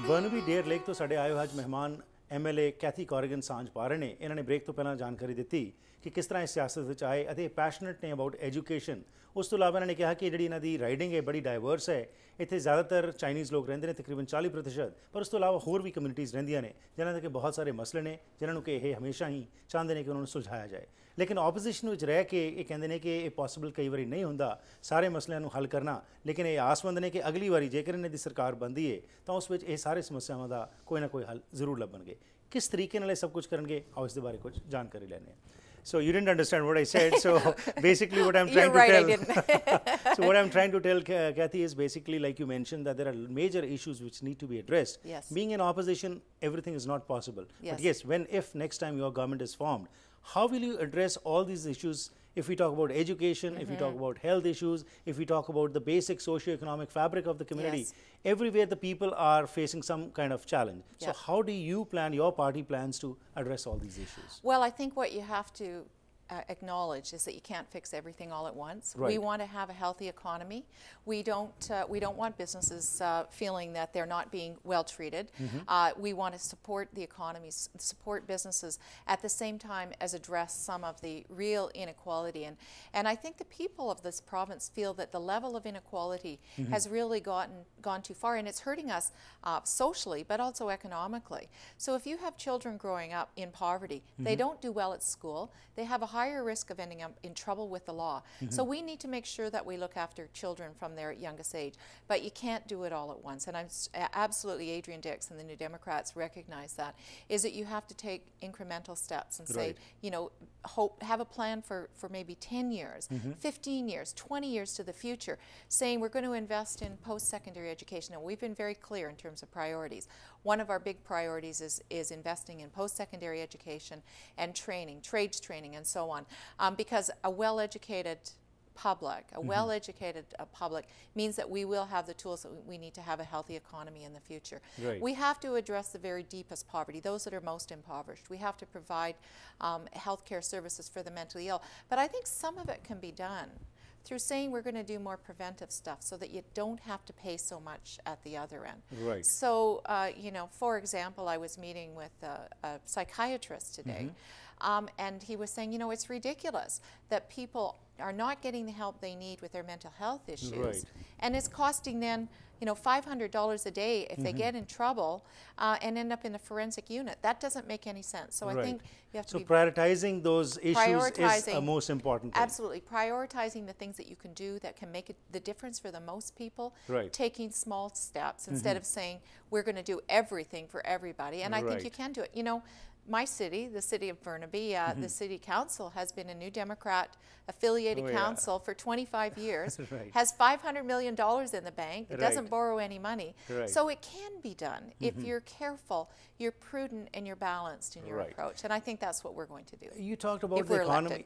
Burnaby dare lake ਤੋਂ ਸਾਡੇ ਆਏ ਹੋਏ ਅੱਜ ਮਹਿਮਾਨ MLA ਕੈਥੀ ਕੋਰਿਗਨ ਸਾਂਝ ਪਾ ਰਹੇ ਨੇ। ਇਹਨਾਂ ਨੇ ਬ੍ਰੇਕ ਤੋਂ ਪਹਿਲਾਂ ਜਾਣਕਾਰੀ ਦਿੱਤੀ ਕਿ ਕਿਸ ਤਰ੍ਹਾਂ ਇਸ ਸਿਆਸਤ ਵਿੱਚ ਆਏ ਅਤੇ ਪੈਸ਼ਨੇਟ ਨੇ ਅਬਾਊਟ ਐਜੂਕੇਸ਼ਨ। ਉਸ ਤੋਂ ਇਲਾਵਾ ਇਹਨਾਂ ਨੇ ਕਿਹਾ ਕਿ ਜਿਹੜੀ ਇਹਨਾਂ ਦੀ ਰਾਈਡਿੰਗ ਹੈ ਬੜੀ ਡਾਇਵਰਸ ਹੈ। ਇੱਥੇ ਜ਼ਿਆਦਾਤਰ ਚਾਈਨੀਜ਼ ਲੋਕ ਰਹਿੰਦੇ ਨੇ, ਤਕਰੀਬਨ 40%, ਪਰ ਉਸ ਤੋਂ ਇਲਾਵਾ ਹੋਰ ਵੀ ਕਮਿਊਨਿਟੀਜ਼ ਰਹਿੰਦੀਆਂ ਨੇ ਜਿਨ੍ਹਾਂ ਦੇ ਕਿ ਬਹੁਤ ਸਾਰੇ ਮਸਲੇ ਨੇ ਜਿਨ੍ਹਾਂ ਨੂੰ ਕਿ ਇਹ ਹਮੇਸ਼ਾ ਹੀ ਚਾਹੁੰਦੇ ਨੇ ਕਿ ਉਹਨਾਂ ਨੂੰ ਸੁਲਝਾਇਆ ਜਾਏ। ਲੇਕਿਨ ਆਪੋਜੀਸ਼ਨ ਵਿੱਚ ਰਹਿ ਕੇ ਇਹ ਕਹਿੰਦੇ ਨੇ ਕਿ ਇਹ ਪੋਸੀਬਲ ਕਈ ਵਾਰੀ ਨਹੀਂ ਹੁੰਦਾ ਸਾਰੇ ਮਸਲਿਆਂ ਨੂੰ ਹੱਲ ਕਰਨਾ, ਲੇਕਿਨ ਇਹ ਆਸਵੰਦ ਨੇ ਕਿ ਅਗਲੀ ਵਾਰੀ ਜੇਕਰ ਇਹਨਾਂ ਦੀ ਸਰਕਾਰ ਬਣਦੀ ਹੈ ਤਾਂ ਉਸ ਵਿੱਚ ਇਹ ਸਾਰੇ ਸਮੱਸਿਆਵਾਂ ਦਾ ਕੋਈ ਨਾ ਕੋਈ ਹੱਲ ਜ਼ਰੂਰ ਲੱਭਣਗੇ। ਕਿਸ ਤਰੀਕੇ ਨਾਲ ਇਹ ਸਭ ਕੁਝ ਕਰਨਗੇ, ਆਓ ਇਸ ਦੇ ਬਾਰੇ ਕੁਝ ਜਾਣਕਾਰੀ ਲੈਣੇ ਆ। So you didn't understand what I said. So basically what I'm trying to tell. I didn't. So what I'm trying to tell Cathy is basically, like you mentioned, that there are major issues which need to be addressed. Yes. Being in opposition, everything is not possible. Yes. But yes, if next time your government is formed, how will you address all these issues? If we talk about education, if we talk about health issues, if we talk about the basic socio-economic fabric of the community, everywhere the people are facing some kind of challenge. So how do you plan, your party plans to address all these issues? Well, I think what you have to acknowledge is that you can't fix everything all at once. Right. We want to have a healthy economy. We don't want businesses feeling that they're not being well treated. We want to support the economy, support businesses, at the same time as address some of the real inequality. And I think the people of this province feel that the level of inequality has really gone too far, and it's hurting us socially, but also economically. So if you have children growing up in poverty, they don't do well at school, they have a higher risk of ending up in trouble with the law. So we need to make sure that we look after children from their youngest age, but you can't do it all at once. And I'm absolutely, Adrian Dix and the New Democrats recognize that, is that you have to take incremental steps and say, you know, have a plan for maybe 10 years, 15 years, 20 years to the future, saying we're going to invest in post-secondary education. And we've been very clear in terms of priorities. One of our big priorities is investing in post-secondary education and training, trades training, and so on, because a well-educated public, public means that we will have the tools that we need to have a healthy economy in the future. Right. We have to address the very deepest poverty, those that are most impoverished. We have to provide healthcare services for the mentally ill. But I think some of it can be done through saying we're going to do more preventive stuff so that you don't have to pay so much at the other end. Right. So, you know, for example, I was meeting with a psychiatrist today, and he was saying, you know, it's ridiculous that people are not getting the help they need with their mental health issues. Right. And it's costing them, you know, $500 a day if they get in trouble and end up in a forensic unit. That doesn't make any sense. So I think you have to be prioritizing those issues is a most important thing. Absolutely. Prioritizing the things that you can do that can make the difference for the most people. Right. Taking small steps instead of saying we're going to do everything for everybody. And I think you can do it. You know, my city, the city of Burnaby, the city council has been a New Democrat affiliated council for 25 years, has $500 million in the bank, it doesn't borrow any money. So it can be done if you're careful, you're prudent, and you're balanced in your approach. And I think that's what we're going to do. You talked about the economy.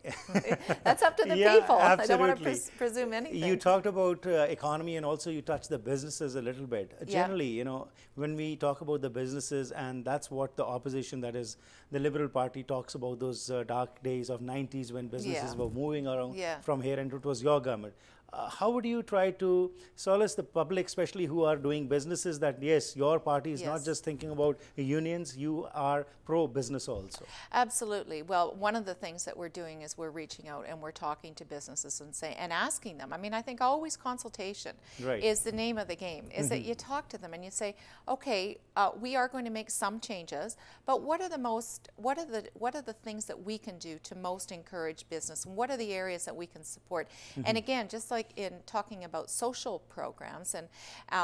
That's up to the people. Absolutely. I don't want to presume anything. You talked about economy, and also you touched the businesses a little bit. Generally, you know, when we talk about the businesses, and that's what the opposition, that is the Liberal Party, talks about, those dark days of 90s when businesses were moving around from here, and it was your government. How would you try to solace the public, especially who are doing businesses, that yes, your party is not just thinking about unions, you are pro-business also? Absolutely. Well, one of the things that we're doing is we're reaching out and we're talking to businesses and asking them. I mean, I think always consultation is the name of the game, is that you talk to them and you say, okay, we are going to make some changes, but what are the things that we can do to most encourage business, and what are the areas that we can support? And again, just like in talking about social programs and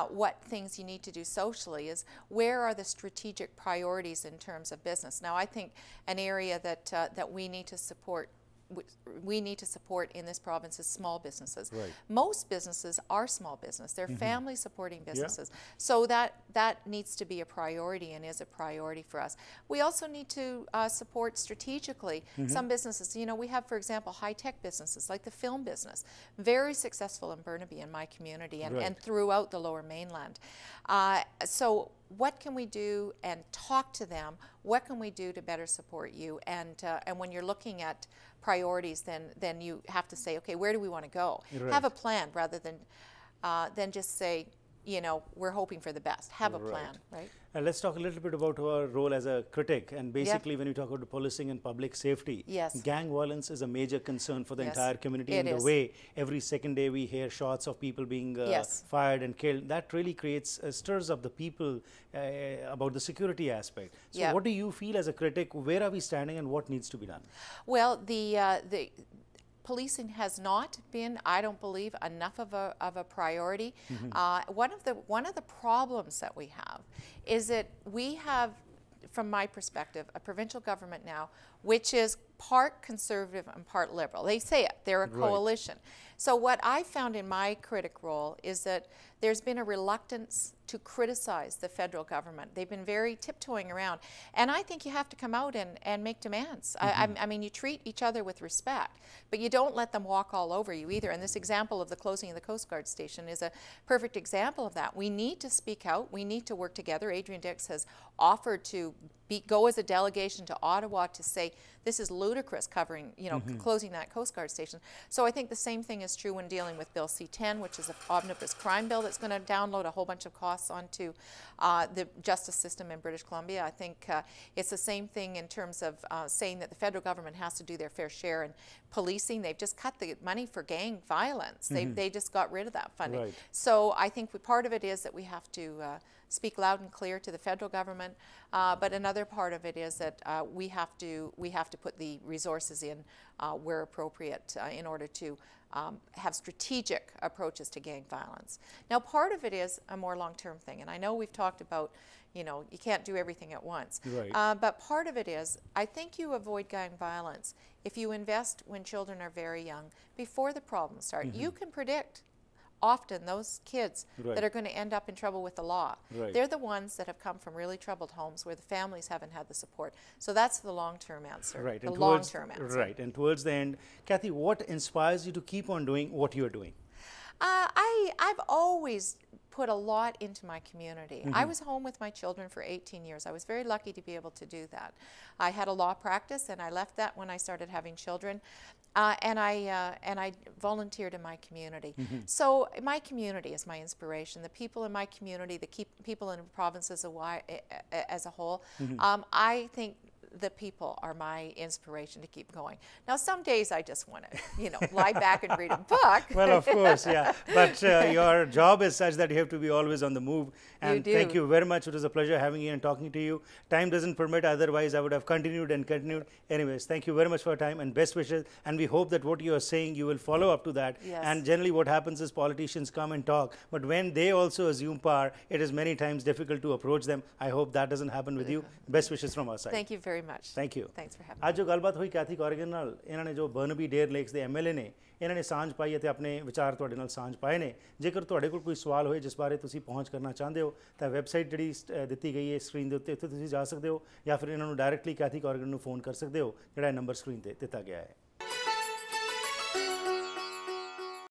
what things you need to do socially, is where are the strategic priorities in terms of business? Now, I think an area that we need to support in this province is small businesses. Most businesses are small business. They're family supporting businesses. So that needs to be a priority and is a priority for us. We also need to support strategically some businesses. You know, we have, for example, high-tech businesses like the film business, very successful in Burnaby, in my community, and throughout the Lower Mainland. So what can we do, and talk to them, what can we do to better support you? And when you're looking at priorities, then you have to say, okay, where do we want to go? Have a plan rather than just say, you know, we're hoping for the best. Have a plan, right? Let's talk a little bit about our role as a critic. And basically, when we talk about policing and public safety, gang violence is a major concern for the entire community. In the way every second day we hear shots of people being fired and killed, that really creates stirs up the people about the security aspect. So, what do you feel as a critic? Where are we standing, and what needs to be done? Well, the policing has not been, I don't believe, enough of a priority. One of the problems that we have is that we have, from my perspective, a provincial government now which is part conservative and part liberal. They say it, they're a coalition. So what I found in my critic role is that there's been a reluctance to criticize the federal government. They've been very tiptoeing around. And I think you have to come out and make demands. I mean, you treat each other with respect, but you don't let them walk all over you either. And this example of the closing of the Coast Guard station is a perfect example of that. We need to speak out. We need to work together. Adrian Dix has offered to go as a delegation to Ottawa to say this is ludicrous covering, you know, closing that Coast Guard station. So I think the same thing is true when dealing with Bill C-10, which is an omnibus crime bill that's going to download a whole bunch of costs onto the justice system in British Columbia. I think it's the same thing in terms of saying that the federal government has to do their fair share in policing. They've just cut the money for gang violence. They just got rid of that funding. So I think part of it is that we have to speak loud and clear to the federal government, but another part of it is that we have to put the resources in where appropriate in order to have strategic approaches to gang violence. Now, part of it is a more long-term thing, and I know we've talked about, you know, you can't do everything at once. But part of it is, I think you avoid gang violence if you invest when children are very young, before the problems start. You can predict often those kids that are going to end up in trouble with the law. They're the ones that have come from really troubled homes where the families haven't had the support. So that's the long-term answer. The long-term answer. And towards the end, Cathy, what inspires you to keep on doing what you're doing? I've always put a lot into my community. I was home with my children for 18 years. I was very lucky to be able to do that. I had a law practice, and I left that when I started having children. And I volunteered in my community. So my community is my inspiration. The people in my community, the people in the province as a whole, I think the people are my inspiration to keep going. Now, some days I just want to, you know, lie back and read a book. Well, of course, yeah. But your job is such that you have to be always on the move. And thank you very much. It was a pleasure having you and talking to you. Time doesn't permit, otherwise I would have continued and continued. Anyways, thank you very much for your time and best wishes. And we hope that what you are saying, you will follow up to that. And generally what happens is politicians come and talk, but when they also assume power, it is many times difficult to approach them. I hope that doesn't happen with you. Best wishes from our side. Thank you very much. Thank you. Thanks for having me. आज जो गलबात हुई कैथी कॉरिगन नाल इन्होंने जो Burnaby dare lakes ਦੇ MLA ਨੇ ਇਹਨਾਂ ਨੇ ਸਾਂਝ ਪਾਈ ਅਤੇ ਆਪਣੇ ਵਿਚਾਰ ਤੁਹਾਡੇ ਨਾਲ ਸਾਂਝ ਪਾਏ ਨੇ। ਜੇਕਰ ਤੁਹਾਡੇ ਕੋਲ ਕੋਈ ਸਵਾਲ ਹੋਏ ਜਿਸ ਬਾਰੇ ਤੁਸੀਂ ਪਹੁੰਚ ਕਰਨਾ ਚਾਹੁੰਦੇ ਹੋ ਤਾਂ ਵੈਬਸਾਈਟ ਜਿਹੜੀ ਦਿੱਤੀ ਗਈ ਹੈ ਸਕਰੀਨ ਦੇ ਉੱਤੇ ਉੱਥੇ ਤੁਸੀਂ ਜਾ ਸਕਦੇ ਹੋ ਜਾਂ ਫਿਰ ਇਹਨਾਂ ਨੂੰ ਡਾਇਰੈਕਟਲੀ ਕੈਥੀ ਕੌਰਿਗਨ ਨੂੰ ਫੋਨ ਕਰ ਸਕਦੇ ਹੋ ਜਿਹੜਾ ਨੰਬਰ ਸਕਰੀਨ ਤੇ ਦਿੱਤਾ ਗਿਆ ਹੈ।